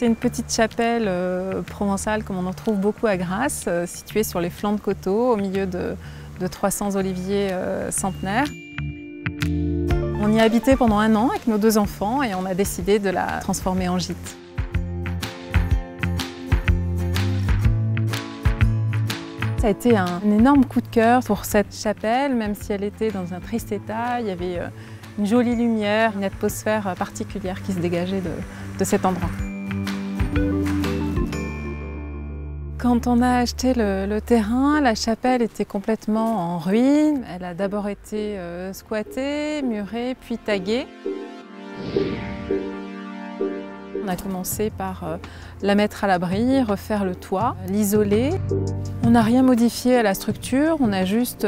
C'est une petite chapelle provençale comme on en trouve beaucoup à Grasse, située sur les flancs de coteaux, au milieu de 300 oliviers centenaires. On y a habité pendant 1 an avec nos 2 enfants et on a décidé de la transformer en gîte. Ça a été un énorme coup de cœur pour cette chapelle, même si elle était dans un triste état. Il y avait une jolie lumière, une atmosphère particulière qui se dégageait de cet endroit. Quand on a acheté le terrain, la chapelle était complètement en ruine. Elle a d'abord été squattée, murée, puis taguée. On a commencé par la mettre à l'abri, refaire le toit, l'isoler. On n'a rien modifié à la structure, on a juste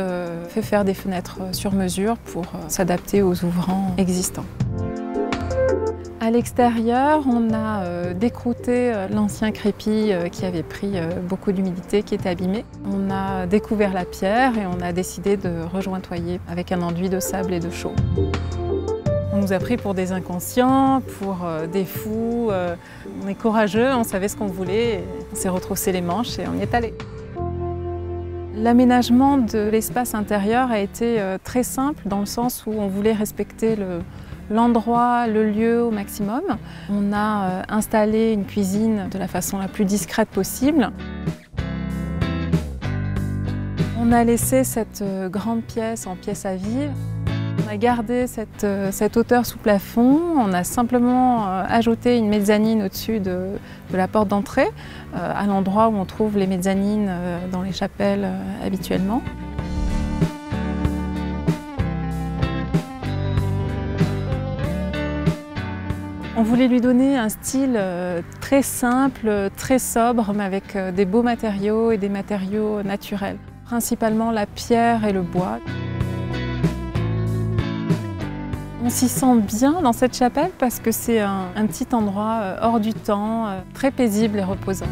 fait faire des fenêtres sur mesure pour s'adapter aux ouvrants existants. À l'extérieur, on a décrouté l'ancien crépi qui avait pris beaucoup d'humidité, qui était abîmé. On a découvert la pierre et on a décidé de rejointoyer avec un enduit de sable et de chaux. On nous a pris pour des inconscients, pour des fous. On est courageux, on savait ce qu'on voulait, on s'est retroussé les manches et on y est allé. L'aménagement de l'espace intérieur a été très simple dans le sens où on voulait respecter l'endroit, le lieu au maximum. On a installé une cuisine de la façon la plus discrète possible. On a laissé cette grande pièce en pièce à vivre. On a gardé cette hauteur sous plafond, on a simplement ajouté une mezzanine au-dessus de la porte d'entrée, à l'endroit où on trouve les mezzanines dans les chapelles habituellement. On voulait lui donner un style très simple, très sobre, mais avec des beaux matériaux et des matériaux naturels. Principalement la pierre et le bois. On s'y sent bien dans cette chapelle parce que c'est un petit endroit hors du temps, très paisible et reposant.